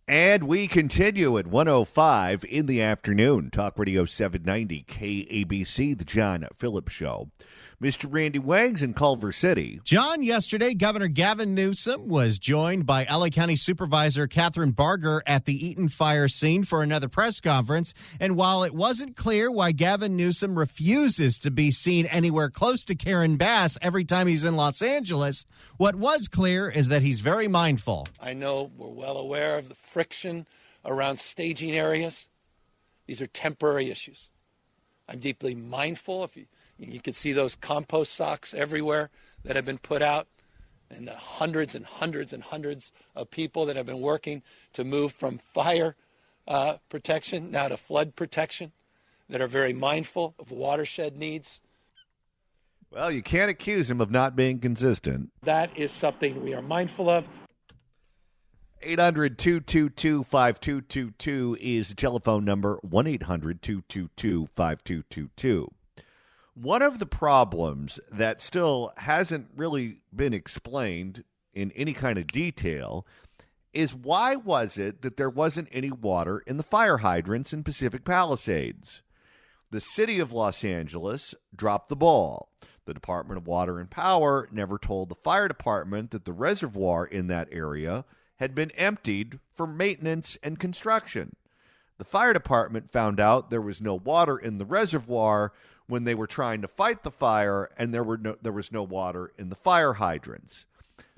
And we continue at 1:05 in the afternoon. Talk Radio 790 KABC, the John Phillips Show. Mr. Randy Wangs in Culver City. John, yesterday, Governor Gavin Newsom was joined by LA County Supervisor Catherine Barger at the Eaton fire scene for another press conference. And while it wasn't clear why Gavin Newsom refuses to be seen anywhere close to Karen Bass every time he's in Los Angeles, what was clear is that he's very mindful. I know we're well aware of the friction around staging areas. These are temporary issues. I'm deeply mindful. You can see those compost socks everywhere that have been put out, and the hundreds and hundreds and hundreds of people that have been working to move from fire protection now to flood protection, that are very mindful of watershed needs. Well, you can't accuse him of not being consistent. That is something we are mindful of. 800-222-5222 is the telephone number, 1-800-222-5222. One of the problems that still hasn't really been explained in any kind of detail is why was it that there wasn't any water in the fire hydrants in Pacific Palisades? The city of Los Angeles dropped the ball. The Department of Water and Power never told the fire department that the reservoir in that area had been emptied for maintenance and construction. The fire department found out there was no water in the reservoir when they were trying to fight the fire, and there was no water in the fire hydrants.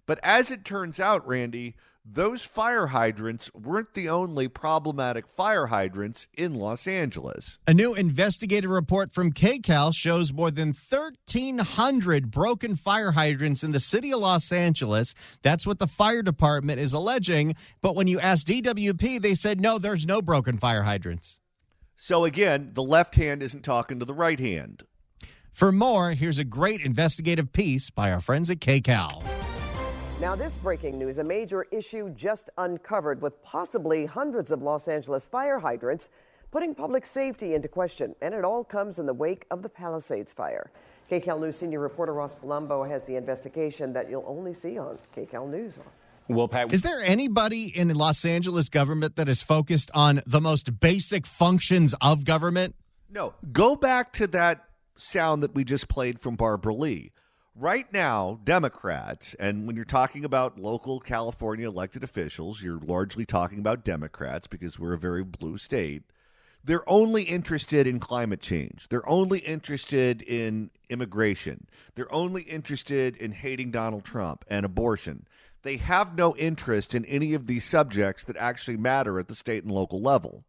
But as it turns out, Randy, those fire hydrants weren't the only problematic fire hydrants in Los Angeles. A new investigative report from KCAL shows more than 1,300 broken fire hydrants in the city of Los Angeles. That's what the fire department is alleging. But when you asked DWP, they said, no, there's no broken fire hydrants. So again, the left hand isn't talking to the right hand. For more, here's a great investigative piece by our friends at KCAL. Now, this breaking news, a major issue just uncovered with possibly hundreds of Los Angeles fire hydrants, putting public safety into question. And it all comes in the wake of the Palisades fire. KCAL News senior reporter Ross Palumbo has the investigation that you'll only see on KCAL News, Ross. Well, Pat, is there anybody in Los Angeles government that is focused on the most basic functions of government? No. Go back to that sound that we just played from Barbara Lee. Right now, Democrats, and when you're talking about local California elected officials, you're largely talking about Democrats because we're a very blue state. They're only interested in climate change. They're only interested in immigration. They're only interested in hating Donald Trump and abortion. They have no interest in any of these subjects that actually matter at the state and local level.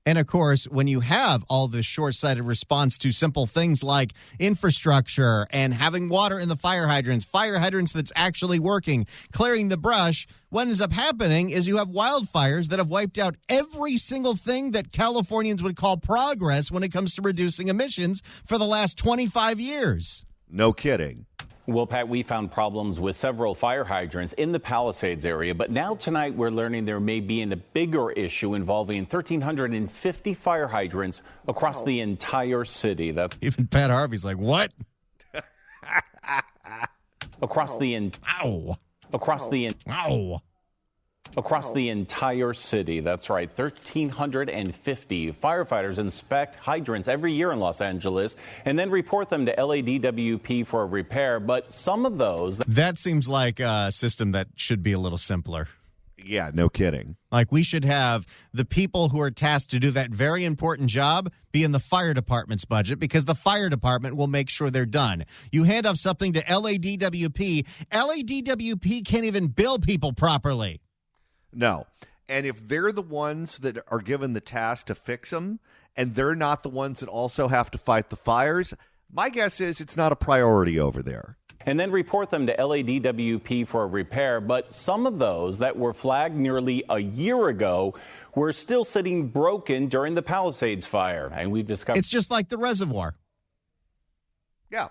And, of course, when you have all this short-sighted response to simple things like infrastructure and having water in the fire hydrants that's actually working, clearing the brush, what ends up happening is you have wildfires that have wiped out every single thing that Californians would call progress when it comes to reducing emissions for the last 25 years. No kidding. Well, Pat, we found problems with several fire hydrants in the Palisades area, but now tonight we're learning there may be a bigger issue involving 1,350 fire hydrants across the entire city. Even Pat Harvey's like, what? Across the entire city. That's right. 1,350 firefighters inspect hydrants every year in Los Angeles and then report them to LADWP for repair. But some of those... That seems like a system that should be a little simpler. Yeah, no kidding. Like, we should have the people who are tasked to do that very important job be in the fire department's budget, because the fire department will make sure they're done. You hand off something to LADWP. LADWP can't even bill people properly. No. And if they're the ones that are given the task to fix them, and they're not the ones that also have to fight the fires, my guess is it's not a priority over there. And then report them to LADWP for repair. But some of those that were flagged nearly a year ago were still sitting broken during the Palisades fire. And we've discovered... It's just like the reservoir. Yeah.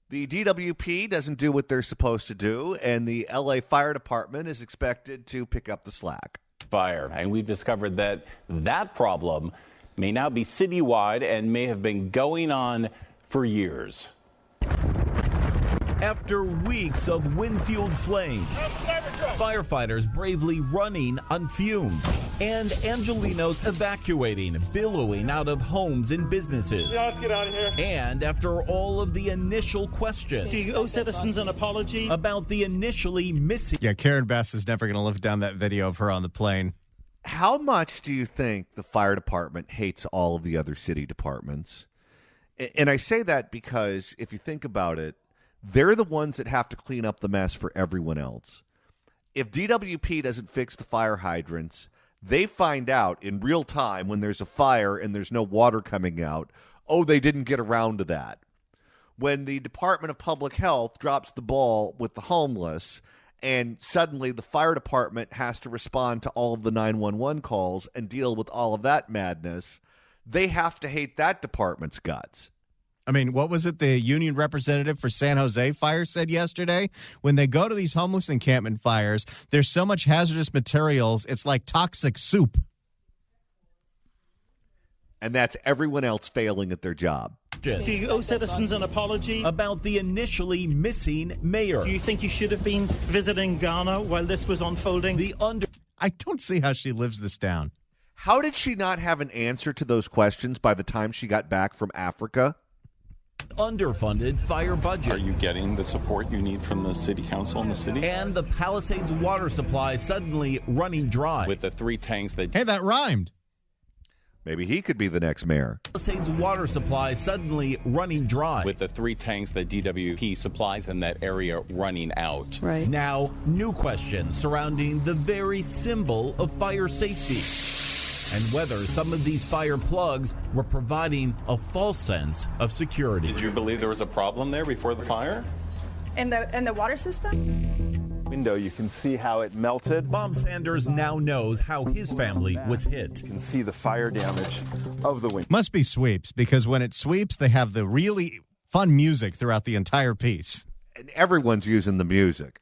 The DWP doesn't do what they're supposed to do, and the LA Fire Department is expected to pick up the slack. Fire. And we've discovered that problem may now be citywide and may have been going on for years. After weeks of wind-fueled flames, Firefighters bravely running on fumes. And Angelinos evacuating, billowing out of homes and businesses. Yeah, let's get out of here. And after all of the initial questions, Do you owe citizens an apology? About the initially missing. Yeah, Karen Bass is never going to live down that video of her on the plane. How much do you think the fire department hates all of the other city departments? And I say that because if you think about it, they're the ones that have to clean up the mess for everyone else. If DWP doesn't fix the fire hydrants, they find out in real time when there's a fire and there's no water coming out, oh, they didn't get around to that. When the Department of Public Health drops the ball with the homeless and suddenly the fire department has to respond to all of the 911 calls and deal with all of that madness, they have to hate that department's guts. I mean, what was it the union representative for San Jose Fire said yesterday? When they go to these homeless encampment fires, there's so much hazardous materials, it's like toxic soup. And that's everyone else failing at their job. Do you owe citizens an apology? About the initially missing mayor. Do you think you should have been visiting Ghana while this was unfolding? I don't see how she lives this down. How did she not have an answer to those questions by the time she got back from Africa? Underfunded fire budget. Are you getting the support you need from the city council and the city? And the Palisades water supply suddenly running dry. With the 3 tanks that... Hey, that rhymed. Maybe he could be the next mayor. Palisades water supply suddenly running dry. With the 3 tanks that DWP supplies in that area running out. Right. Now, new questions surrounding the very symbol of fire safety. And whether some of these fire plugs were providing a false sense of security. Did you believe there was a problem there before the fire? In the water system? Window, you can see how it melted. Bob Sanders now knows how his family was hit. You can see the fire damage of the window. Must be sweeps, because when it sweeps, they have the really fun music throughout the entire piece. And everyone's using the music.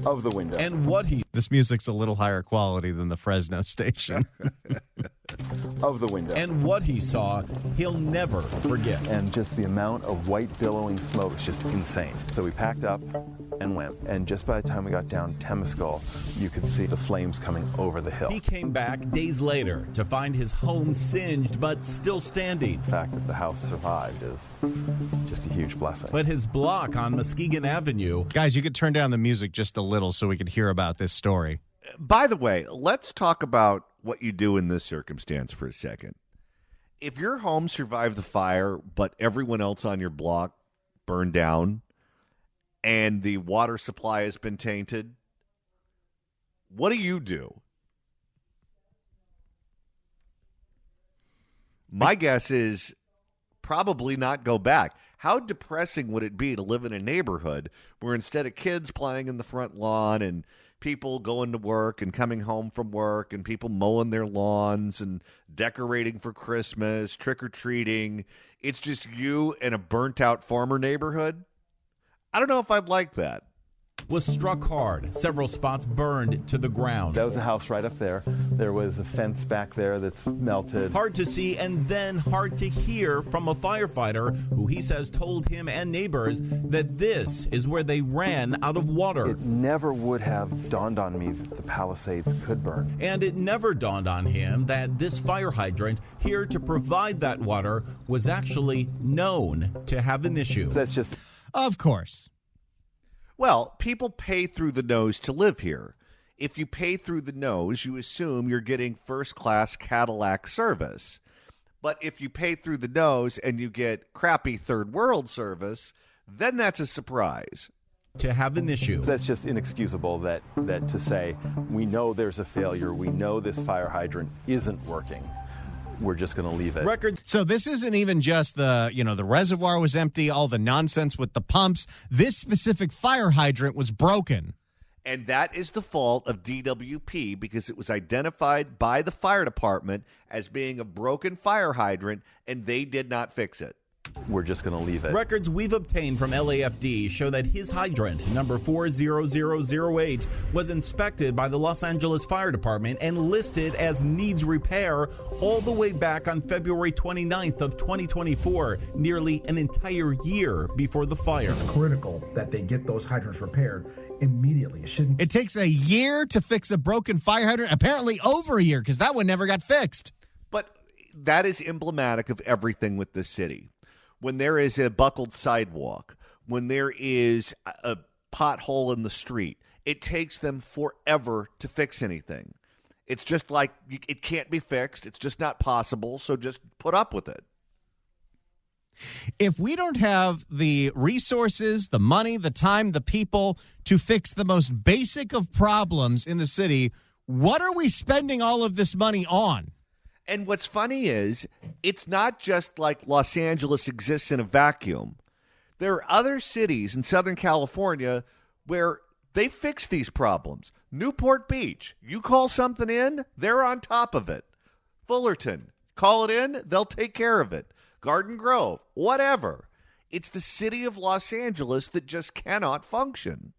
Of the window. And what This music's a little higher quality than the Fresno station. Of the window. And what he saw, he'll never forget. And just the amount of white billowing smoke is just insane. So we packed up and went. And just by the time we got down Temescal, you could see the flames coming over the hill. He came back days later to find his home singed but still standing. The fact that the house survived is just a huge blessing. But his block on Muskegon Avenue... Guys, you could turn down the music just a little so we could hear about this story. By the way, let's talk about what you do in this circumstance for a second. If your home survived the fire, but everyone else on your block burned down and the water supply has been tainted, what do you do? My guess is probably not go back. How depressing would it be to live in a neighborhood where instead of kids playing in the front lawn and people going to work and coming home from work and people mowing their lawns and decorating for Christmas, trick-or-treating, it's just you in a burnt-out farmer neighborhood? I don't know if I'd like that. Was struck hard. Several spots burned to the ground. That was a house right up there. There was a fence back there that's melted. Hard to see and then hard to hear from a firefighter who he says told him and neighbors that this is where they ran out of water. It never would have dawned on me that the Palisades could burn. And it never dawned on him that this fire hydrant here to provide that water was actually known to have an issue. That's just... Of course. Well, people pay through the nose to live here. If you pay through the nose, you assume you're getting first-class Cadillac service. But if you pay through the nose and you get crappy third-world service, then that's a surprise. To have an issue. That's just inexcusable that to say, we know there's a failure, we know this fire hydrant isn't working. We're just going to leave it. So this isn't even just the reservoir was empty, all the nonsense with the pumps. This specific fire hydrant was broken. And that is the fault of DWP because it was identified by the fire department as being a broken fire hydrant, and they did not fix it. We're just going to leave it. Records we've obtained from LAFD show that his hydrant, number 40008, was inspected by the Los Angeles Fire Department and listed as needs repair all the way back on February 29th of 2024, nearly an entire year before the fire. It's critical that they get those hydrants repaired immediately. It takes a year to fix a broken fire hydrant, apparently over a year, because that one never got fixed. But that is emblematic of everything with this city. When there is a buckled sidewalk, when there is a pothole in the street, it takes them forever to fix anything. It's just like it can't be fixed. It's just not possible, so just put up with it. If we don't have the resources, the money, the time, the people to fix the most basic of problems in the city, what are we spending all of this money on? And what's funny is it's not just like Los Angeles exists in a vacuum. There are other cities in Southern California where they fix these problems. Newport Beach, you call something in, they're on top of it. Fullerton, call it in, they'll take care of it. Garden Grove, whatever. It's the city of Los Angeles that just cannot function.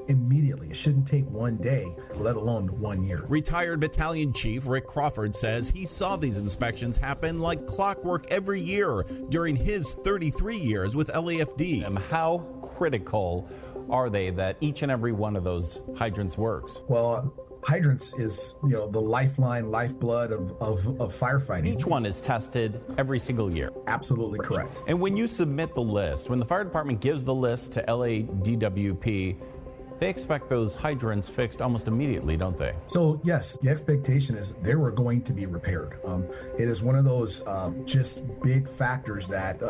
Immediately. It shouldn't take one day, let alone 1 year. Retired Battalion Chief Rick Crawford says he saw these inspections happen like clockwork every year during his 33 years with LAFD. How critical are they that each and every one of those hydrants works? Well, hydrants is, the lifeline, lifeblood of firefighting. Each one is tested every single year. Absolutely correct. And when you submit the list, when the fire department gives the list to LADWP, they expect those hydrants fixed almost immediately, don't they? So, yes, the expectation is they were going to be repaired. It is one of those just big factors that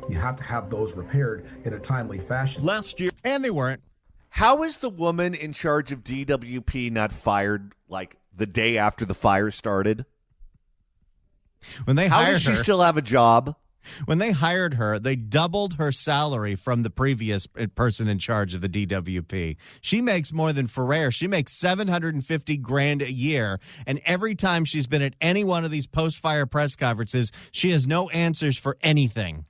you have to have those repaired in a timely fashion. Last year, and they weren't. How is the woman in charge of DWP not fired like the day after the fire started? When they How hired does she her, still have a job? When they hired her, they doubled her salary from the previous person in charge of the DWP. She makes more than Ferrer. She makes $750,000 a year, and every time she's been at any one of these post-fire press conferences, she has no answers for anything.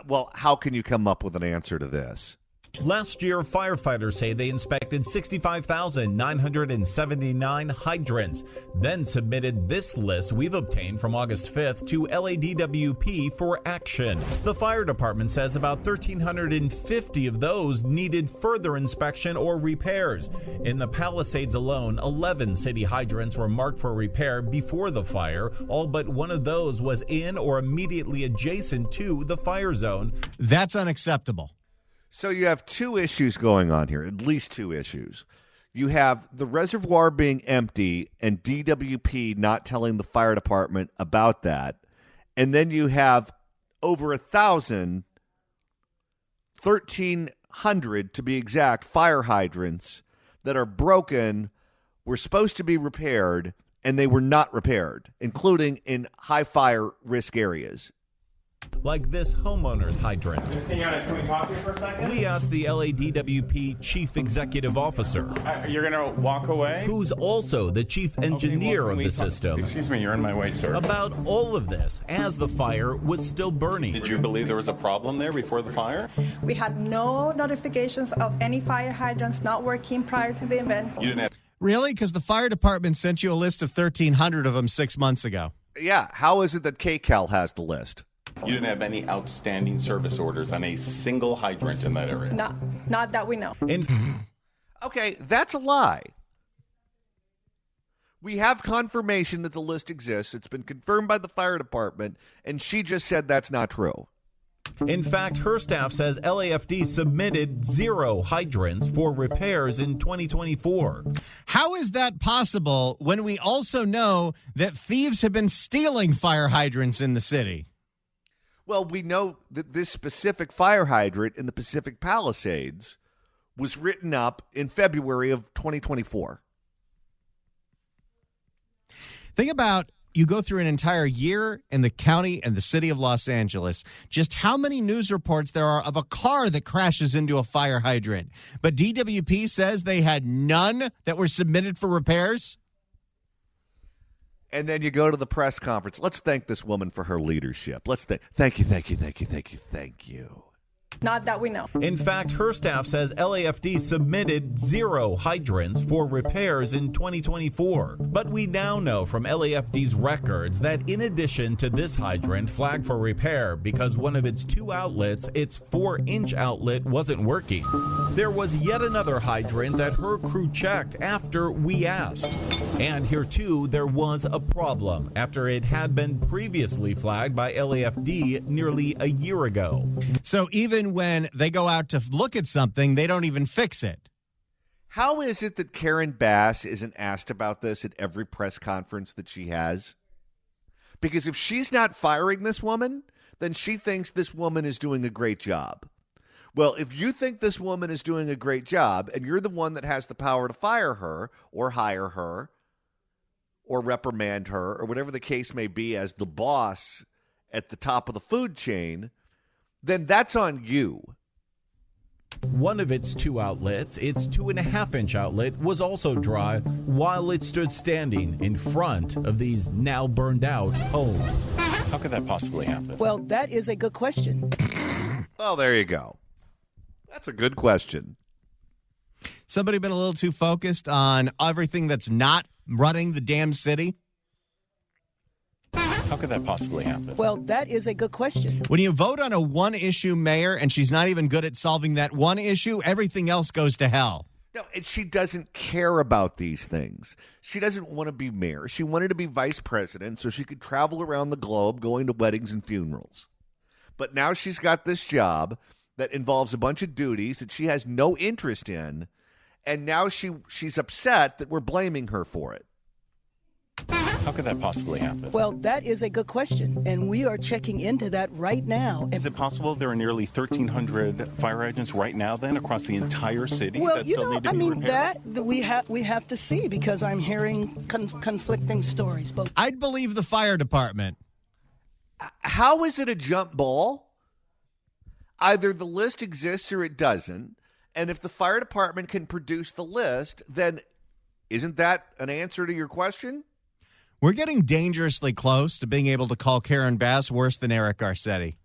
Well, how can you come up with an answer to this? Last year, firefighters say they inspected 65,979 hydrants, then submitted this list we've obtained from August 5th to LADWP for action. The fire department says about 1,350 of those needed further inspection or repairs. In the Palisades alone, 11 city hydrants were marked for repair before the fire. All but one of those was in or immediately adjacent to the fire zone. That's unacceptable. So you have two issues going on here, at least two issues. You have the reservoir being empty and DWP not telling the fire department about that. And then you have over 1,300 to be exact, fire hydrants that are broken, were supposed to be repaired, and they were not repaired, including in high fire risk areas. Like this homeowner's hydrant. Can we talk to you for a second? We asked the LADWP chief executive officer. You're going to walk away? Who's also the chief engineer of the system. Excuse me, you're in my way, sir. About all of this as the fire was still burning. Did you believe there was a problem there before the fire? We had no notifications of any fire hydrants not working prior to the event. You didn't have... Really? Because the fire department sent you a list of 1,300 of them 6 months ago. Yeah, how is it that KCAL has the list? You didn't have any outstanding service orders on a single hydrant in that area? Not that we know. Okay, that's a lie. We have confirmation that the list exists. It's been confirmed by the fire department, and she just said that's not true. In fact, her staff says LAFD submitted 0 hydrants for repairs in 2024. How is that possible when we also know that thieves have been stealing fire hydrants in the city? Well, we know that this specific fire hydrant in the Pacific Palisades was written up in February of 2024. Think about, you go through an entire year in the county and the city of Los Angeles, just how many news reports there are of a car that crashes into a fire hydrant. But DWP says they had none that were submitted for repairs. And then you go to the press conference. Let's thank this woman for her leadership. Let's thank you. Not that we know. In fact, her staff says LAFD submitted 0 hydrants for repairs in 2024. But we now know from LAFD's records that in addition to this hydrant flagged for repair because one of its 2 outlets, its 4-inch outlet, wasn't working, there was yet another hydrant that her crew checked after we asked. And here too, there was a problem after it had been previously flagged by LAFD nearly a year ago. So even when they go out to look at something, they don't even fix it. How is it that Karen Bass isn't asked about this at every press conference that she has? Because if she's not firing this woman, then she thinks this woman is doing a great job. Well, if you think this woman is doing a great job and you're the one that has the power to fire her or hire her or reprimand her or whatever the case may be as the boss at the top of the food chain, then that's on you. One of its 2 outlets, its 2.5-inch outlet, was also dry while it stood standing in front of these now burned out homes. How could that possibly happen? Well, that is a good question. Oh, there you go. That's a good question. Somebody been a little too focused on everything that's not running the damn city? How could that possibly happen? Well, that is a good question. When you vote on a one-issue mayor and she's not even good at solving that one issue, everything else goes to hell. No, and she doesn't care about these things. She doesn't want to be mayor. She wanted to be vice president so she could travel around the globe going to weddings and funerals. But now she's got this job that involves a bunch of duties that she has no interest in, and now she's upset that we're blaming her for it. How could that possibly happen? Well, that is a good question, and we are checking into that right now. Is it possible there are nearly 1,300 fire hydrants right now then across the entire city that still need to be repaired? That we have to see because I'm hearing conflicting stories. But I'd believe the fire department. How is it a jump ball? Either the list exists or it doesn't. And if the fire department can produce the list, then isn't that an answer to your question? We're getting dangerously close to being able to call Karen Bass worse than Eric Garcetti.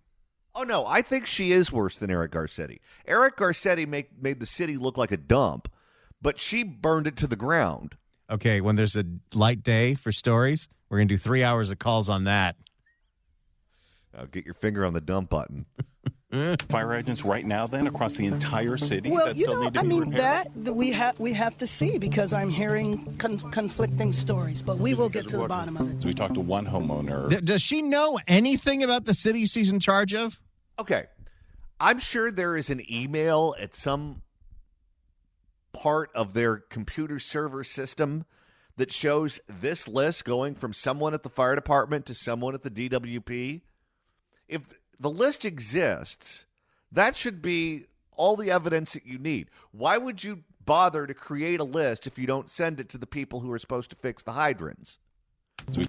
Oh, no, I think she is worse than Eric Garcetti. Eric Garcetti made the city look like a dump, but she burned it to the ground. Okay, when there's a light day for stories, we're going to do 3 hours of calls on that. Get your finger on the dump button. Fire hydrants right now then across the entire city well, that still need to be repaired? That we have to see because I'm hearing conflicting stories, but we will get to the bottom of it. So we talked to one homeowner. Does she know anything about the city she's in charge of? Okay. I'm sure there is an email at some part of their computer server system that shows this list going from someone at the fire department to someone at the DWP. If the list exists, that should be all the evidence that you need. Why would you bother to create a list if you don't send it to the people who are supposed to fix the hydrants? So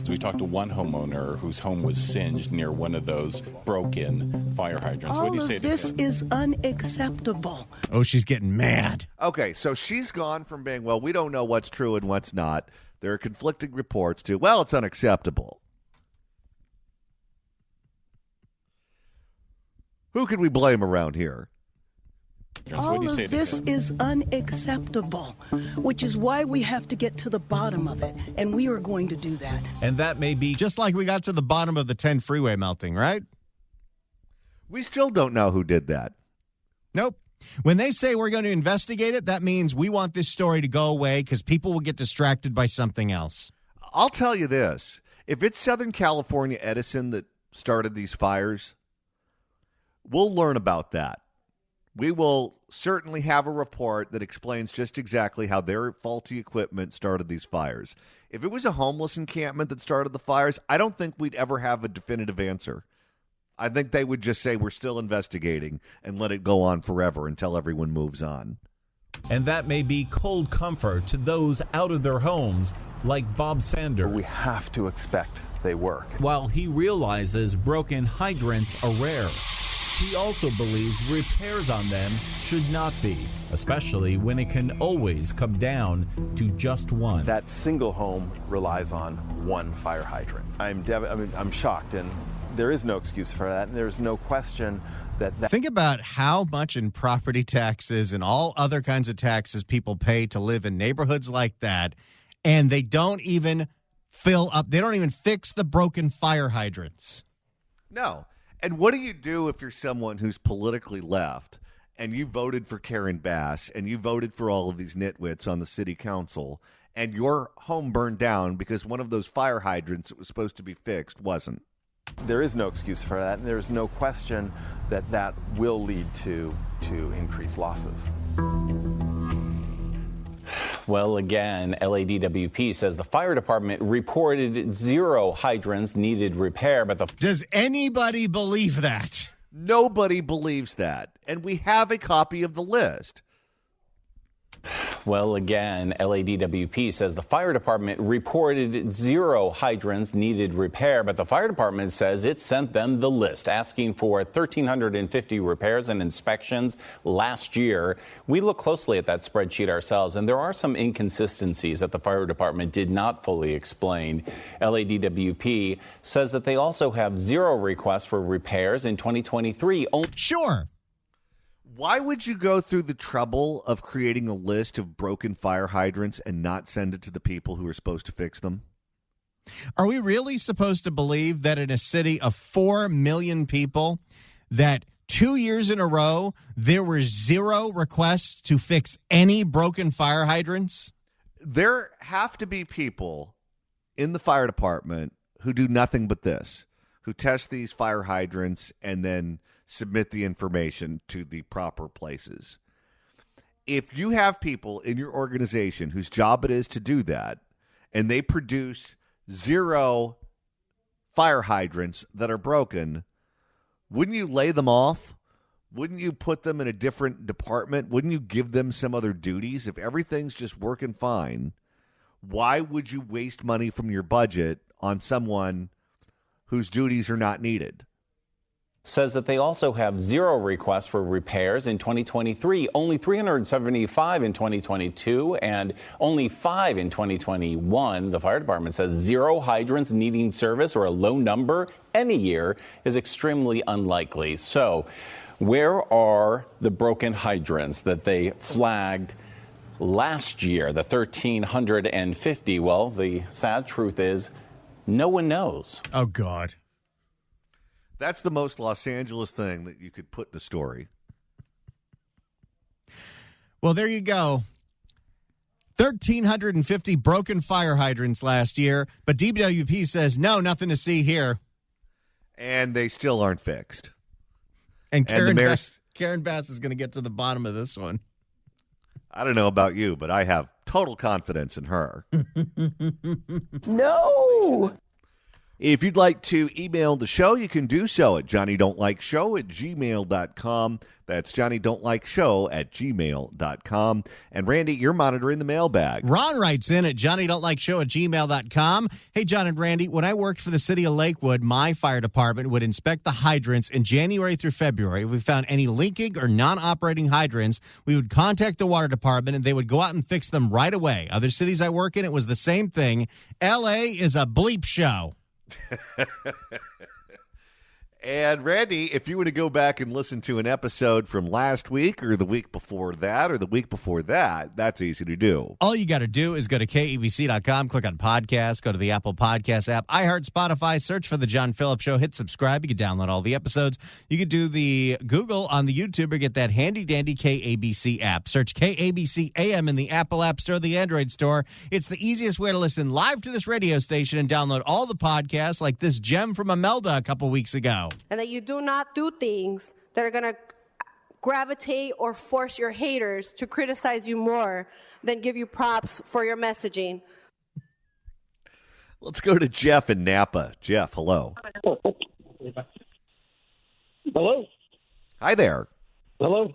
we talked to one homeowner whose home was singed near one of those broken fire hydrants. What do you say to this is unacceptable. Oh, she's getting mad. Okay, so she's gone from being, well, we don't know what's true and what's not. There are conflicting reports to, well, it's unacceptable. Who can we blame around here? All of this is unacceptable, which is why we have to get to the bottom of it, and we are going to do that. And that may be just like we got to the bottom of the 10 freeway melting, right? We still don't know who did that. Nope. When they say we're going to investigate it, that means we want this story to go away because people will get distracted by something else. I'll tell you this. If it's Southern California Edison that started these fires, we'll learn about that. We will certainly have a report that explains just exactly how their faulty equipment started these fires. If it was a homeless encampment that started the fires, I don't think we'd ever have a definitive answer. I think they would just say we're still investigating and let it go on forever until everyone moves on. And that may be cold comfort to those out of their homes like Bob Sanders. We have to expect they work. While he realizes broken hydrants are rare, he also believes repairs on them should not be, especially when it can always come down to just one. That single home relies on one fire hydrant. I'm shocked and There is no excuse for that, and there's no question that. Think about how much in property taxes and all other kinds of taxes people pay to live in neighborhoods like that, and they don't even fill up. They don't even fix the broken fire hydrants. No. And what do you do if you're someone who's politically left and you voted for Karen Bass and you voted for all of these nitwits on the city council and your home burned down because one of those fire hydrants that was supposed to be fixed wasn't? There is no excuse for that, and there's no question that that will lead to increased losses. Well, again, LADWP says the fire department reported 0 hydrants needed repair, but Does anybody believe that? Nobody believes that. And we have a copy of the list. Well, again, LADWP says the fire department reported 0 hydrants needed repair, but the fire department says it sent them the list asking for 1,350 repairs and inspections last year. We look closely at that spreadsheet ourselves, and there are some inconsistencies that the fire department did not fully explain. LADWP says that they also have 0 requests for repairs in 2023. Sure. Why would you go through the trouble of creating a list of broken fire hydrants and not send it to the people who are supposed to fix them? Are we really supposed to believe that in a city of 4 million people, that 2 years in a row, there were 0 requests to fix any broken fire hydrants? There have to be people in the fire department who do nothing but this, who test these fire hydrants and then submit the information to the proper places. If you have people in your organization whose job it is to do that, and they produce 0 fire hydrants that are broken, wouldn't you lay them off? Wouldn't you put them in a different department? Wouldn't you give them some other duties? If everything's just working fine, why would you waste money from your budget on someone whose duties are not needed? Says that they also have 0 requests for repairs in 2023, only 375 in 2022, and only 5 in 2021. The fire department says 0 hydrants needing service, or a low number any year, is extremely unlikely. So where are the broken hydrants that they flagged last year, the 1,350? Well, the sad truth is no one knows. Oh, God. That's the most Los Angeles thing that you could put in a story. Well, there you go. 1,350 broken fire hydrants last year, but DWP says, no, nothing to see here. And they still aren't fixed. And Karen Bass is going to get to the bottom of this one. I don't know about you, but I have total confidence in her. No! If you'd like to email the show, you can do so at johnnydon'tlikeshow@gmail.com. That's johnnydon'tlikeshow@gmail.com. And Randy, you're monitoring the mailbag. Ron writes in at johnnydon'tlikeshow@gmail.com. Hey, John and Randy, when I worked for the city of Lakewood, my fire department would inspect the hydrants in January through February. If we found any leaking or non-operating hydrants, we would contact the water department and they would go out and fix them right away. Other cities I work in, it was the same thing. LA is a bleep show. And Randy, if you were to go back and listen to an episode from last week or the week before that or the week before that, that's easy to do. All you got to do is go to KABC.com, click on podcast, go to the Apple Podcast app, iHeart, Spotify, search for The John Phillips Show, hit subscribe. You can download all the episodes. You could do the Google on the YouTube or get that handy-dandy KABC app. Search KABC AM in the Apple App Store, the Android Store. It's the easiest way to listen live to this radio station and download all the podcasts like this gem from Imelda a couple weeks ago. And that you do not do things that are going to gravitate or force your haters to criticize you more than give you props for your messaging. Let's go to Jeff in Napa. Jeff, hello. Hello. Hi there. Hello.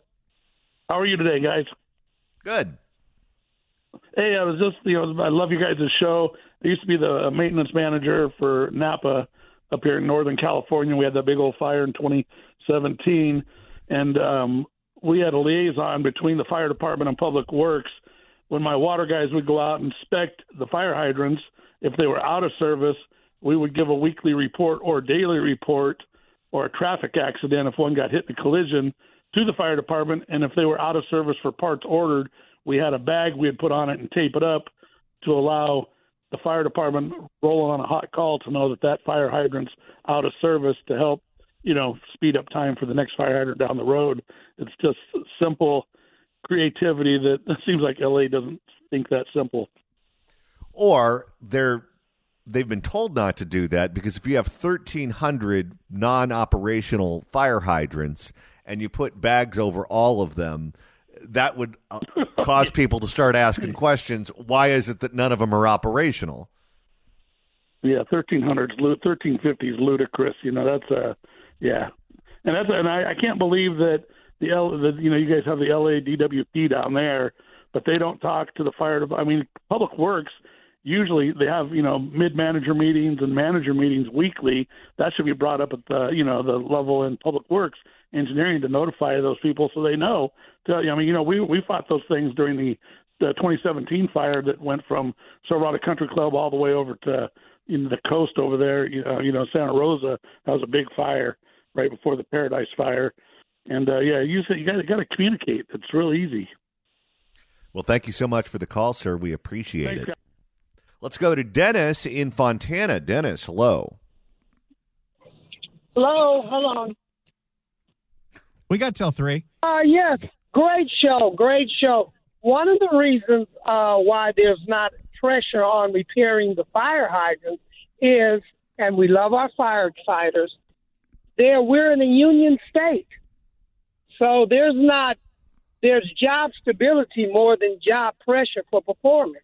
How are you today, guys? Good. Hey, I was just, I love you guys' show. I used to be the maintenance manager for Napa up here in Northern California. We had that big old fire in 2017, and we had a liaison between the fire department and public works. When my water guys would go out and inspect the fire hydrants, if they were out of service, we would give a weekly report or daily report or a traffic accident if one got hit in a collision to the fire department. And if they were out of service for parts ordered, we had a bag we'd put on it and tape it up to allow the fire department rolling on a hot call to know that that fire hydrant's out of service to help, speed up time for the next fire hydrant down the road. It's just simple creativity that seems like LA doesn't think that simple. Or they've been told not to do that, because if you have 1,300 non-operational fire hydrants and you put bags over all of them, that would cause people to start asking questions. Why is it that none of them are operational? Yeah, 1,350 is ludicrous. That's yeah, and I can't believe that you guys have the LA DWP down there, but they don't talk to the fire department. I mean, Public Works usually they have mid-manager meetings and manager meetings weekly. That should be brought up at the the level in Public Works engineering to notify those people so they know. We fought those things during the 2017 fire that went from Silverado Country Club all the way over to the coast over there. Santa Rosa. That was a big fire right before the Paradise Fire. And you got to communicate. It's real easy. Well, thank you so much for the call, sir. We appreciate it. Let's go to Dennis in Fontana. Dennis, hello. Hello, hold on. We got till 3. Yes, great show. One of the reasons why there's not pressure on repairing the fire hydrants is, and we love our firefighters, we're in a union state. So there's job stability more than job pressure for performance.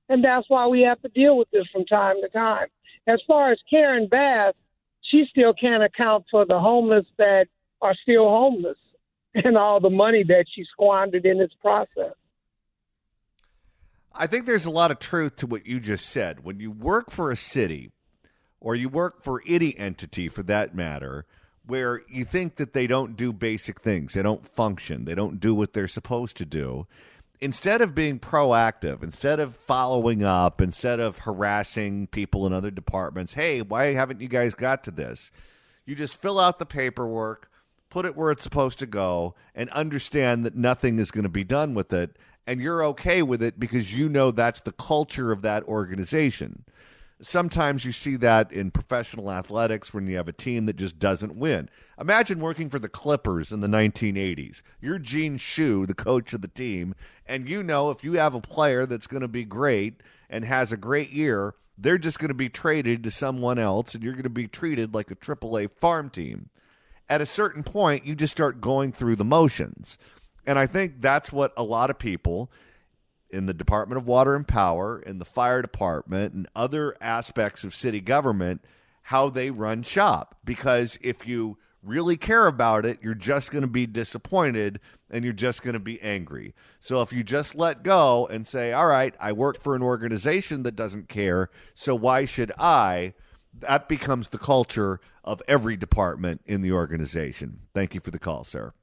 And that's why we have to deal with this from time to time. As far as Karen Bass, she still can't account for the homeless that are still homeless and all the money that she squandered in this process. I think there's a lot of truth to what you just said. When you work for a city, or you work for any entity for that matter, where you think that they don't do basic things, they don't function, they don't do what they're supposed to do, instead of being proactive, instead of following up, instead of harassing people in other departments, hey, why haven't you guys got to this? You just fill out the paperwork, put it where it's supposed to go, and understand that nothing is going to be done with it, and you're okay with it because you know that's the culture of that organization. Sometimes you see that in professional athletics when you have a team that just doesn't win. Imagine working for the Clippers in the 1980s. You're Gene Shue, the coach of the team, and you know if you have a player that's going to be great and has a great year, they're just going to be traded to someone else, and you're going to be treated like a AAA farm team. At a certain point, you just start going through the motions. And I think that's what a lot of people in the Department of Water and Power, in the fire department, and other aspects of city government, how they run shop. Because if you really care about it, you're just going to be disappointed and you're just going to be angry. So if you just let go and say, all right, I work for an organization that doesn't care, so why should I? That becomes the culture of every department in the organization. Thank you for the call, sir.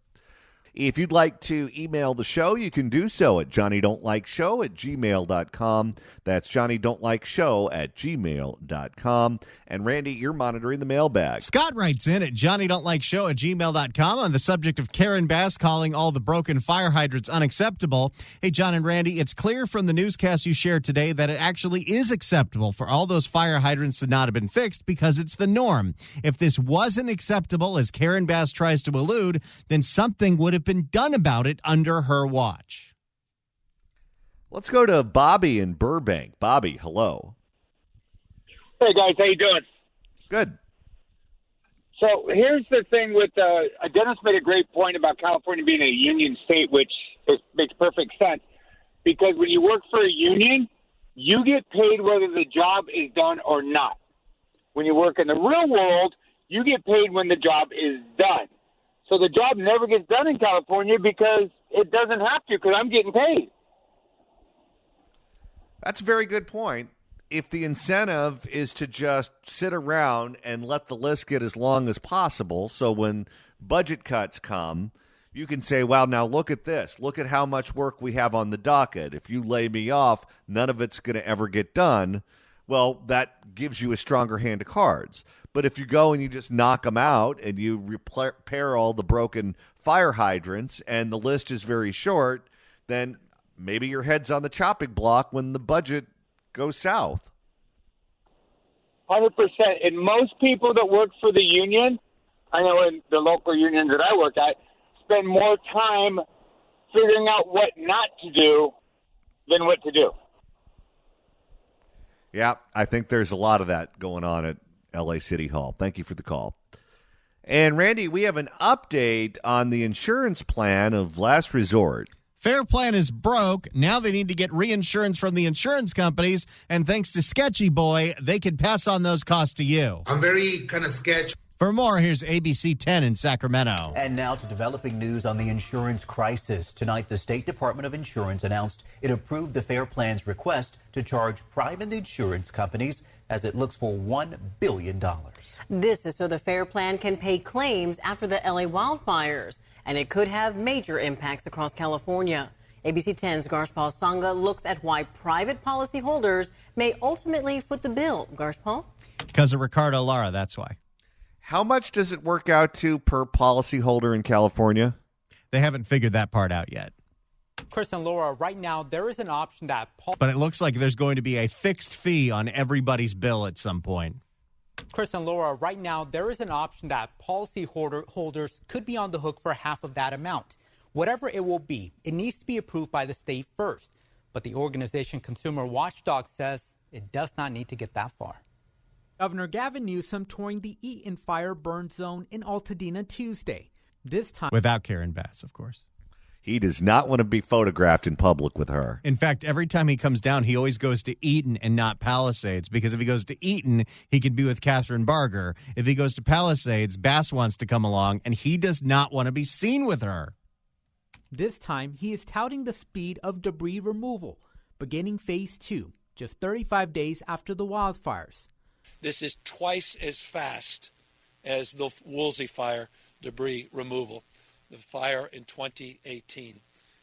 If you'd like to email the show, you can do so at johnnydon'tlikeshow@gmail.com. That's johnnydon'tlikeshow@gmail.com. And Randy, you're monitoring the mailbag. Scott writes in at johnnydon'tlikeshow@gmail.com on the subject of Karen Bass calling all the broken fire hydrants unacceptable. Hey, John and Randy, it's clear from the newscast you shared today that it actually is acceptable for all those fire hydrants to not have been fixed because it's the norm. If this wasn't acceptable, as Karen Bass tries to allude, then something would have been done about it under her watch. Let's go to Bobby in Burbank. Bobby, hello. Hey, guys. How you doing? Good. So here's the thing with Dennis made a great point about California being a union state, which makes perfect sense. Because when you work for a union, you get paid whether the job is done or not. When you work in the real world, you get paid when the job is done. So the job never gets done in California because it doesn't have to, because I'm getting paid. That's a very good point. If the incentive is to just sit around and let the list get as long as possible, so when budget cuts come, you can say, well, now look at this. Look at how much work we have on the docket. If you lay me off, none of it's going to ever get done. well, that gives you a stronger hand of cards. But if you go and you just knock them out and you repair all the broken fire hydrants and the list is very short, then maybe your head's on the chopping block when the budget goes south. 100%. And most people that work for the union, I know in the local union that I work at, spend more time figuring out what not to do than what to do. Yeah, I think there's a lot of that going on at LA City Hall. Thank you for the call. And Randy, we have an update on the insurance plan of last resort. Fair Plan is broke. Now they need to get reinsurance from the insurance companies. And thanks to Sketchy Boy, they can pass on those costs to you. I'm very kind of sketchy. For more, here's ABC 10 in Sacramento. And now to developing news on the insurance crisis. Tonight, the State Department of Insurance announced it approved the Fair Plan's request to charge private insurance companies as it looks for $1 billion. This is so the Fair Plan can pay claims after the LA wildfires, and it could have major impacts across California. ABC 10's Garshpal Sangha looks at why private policyholders may ultimately foot the bill. Garshpal? Because of Ricardo Lara, that's why. How much does it work out to per policyholder in California? They haven't figured that part out yet. Chris and Laura, right now, there is an option that... But it looks like there's going to be a fixed fee on everybody's bill at some point. Chris and Laura, right now, there is an option that policyholders could be on the hook for half of that amount. Whatever it will be, it needs to be approved by the state first. But the organization Consumer Watchdog says it does not need to get that far. Governor Gavin Newsom touring the Eaton fire burn zone in Altadena Tuesday. This time without Karen Bass, of course. He does not want to be photographed in public with her. In fact, every time he comes down, he always goes to Eaton and not Palisades, because if he goes to Eaton, he could be with Catherine Barger. If he goes to Palisades, Bass wants to come along, and he does not want to be seen with her. This time, he is touting the speed of debris removal, beginning phase 2, just 35 days after the wildfires. This is twice as fast as the Woolsey fire debris removal, the fire in 2018.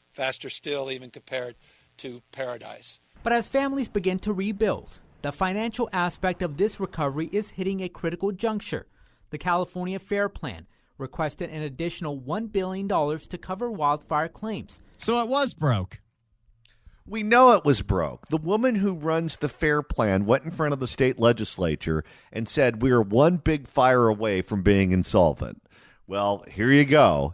Faster still, even compared to Paradise. But as families begin to rebuild, the financial aspect of this recovery is hitting a critical juncture. The California Fair Plan requested an additional $1 billion to cover wildfire claims. So it was broke. We know it was broke. The woman who runs the Fair Plan went in front of the state legislature and said we are one big fire away from being insolvent. Well, here you go.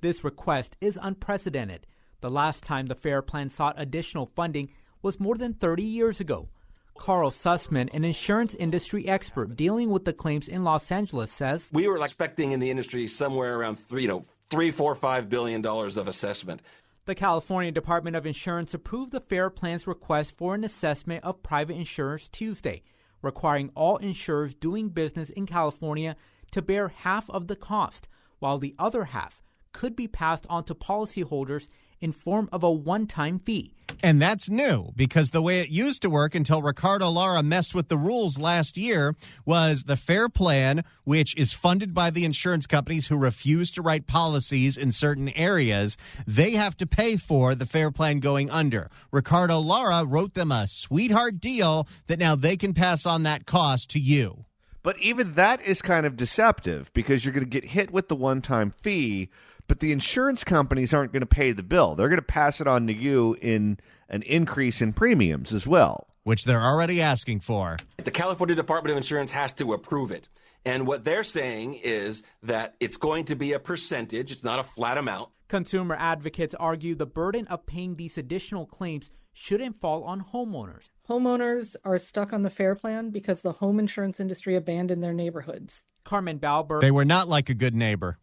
This request is unprecedented. The last time the Fair Plan sought additional funding was more than 30 years ago. Carl Sussman, an insurance industry expert dealing with the claims in Los Angeles, says we were expecting in the industry somewhere around $3, $4, $5 billion of assessment. The California Department of Insurance approved the Fair Plan's request for an assessment of private insurers Tuesday, requiring all insurers doing business in California to bear half of the cost, while the other half could be passed on to policyholders in form of a one-time fee. And that's new, because the way it used to work until Ricardo Lara messed with the rules last year was the Fair Plan, which is funded by the insurance companies who refuse to write policies in certain areas. They have to pay for the Fair Plan going under. Ricardo Lara wrote them a sweetheart deal that now they can pass on that cost to you. But even that is kind of deceptive, because you're going to get hit with the one-time fee, but the insurance companies aren't going to pay the bill. They're going to pass it on to you in an increase in premiums as well, which they're already asking for. The California Department of Insurance has to approve it. And what they're saying is that it's going to be a percentage. It's not a flat amount. Consumer advocates argue the burden of paying these additional claims shouldn't fall on homeowners. Homeowners are stuck on the Fair Plan because the home insurance industry abandoned their neighborhoods. Carmen Balber. They were not like a good neighbor.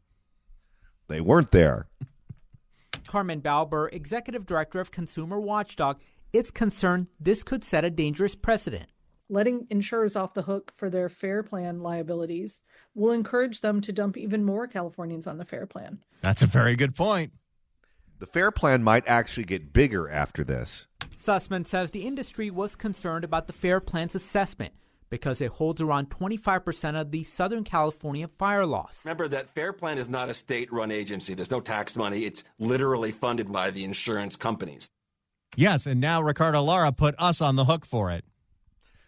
They weren't there. Carmen Balber, executive director of Consumer Watchdog, is concerned this could set a dangerous precedent. Letting insurers off the hook for their Fair Plan liabilities will encourage them to dump even more Californians on the Fair Plan. That's a very good point. The Fair Plan might actually get bigger after this. Sussman says the industry was concerned about the Fair Plan's assessment because it holds around 25% of the Southern California fire loss. Remember that Fair Plan is not a state-run agency. There's no tax money. It's literally funded by the insurance companies. Yes, and now Ricardo Lara put us on the hook for it.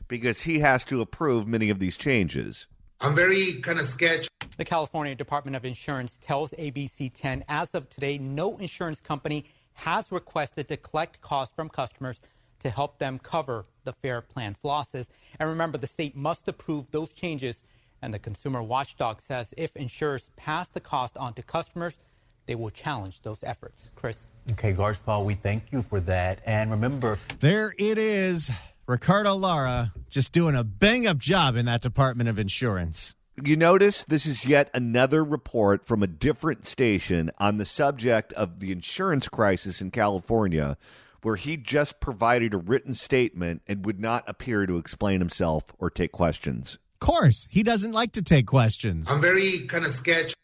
because he has to approve many of these changes. I'm very kind of sketched. The California Department of Insurance tells ABC 10 as of today, no insurance company has requested to collect costs from customers to help them cover the FAIR Plan's losses. And remember, the state must approve those changes. And the consumer watchdog says if insurers pass the cost on to customers, they will challenge those efforts. Chris. Okay, Garshpal, we thank you for that. And remember, there it is. Ricardo Lara just doing a bang-up job in that Department of Insurance. You notice this is yet another report from a different station on the subject of the insurance crisis in California, where he just provided a written statement and would not appear to explain himself or take questions. Of course, he doesn't like to take questions. I'm very kind of sketched.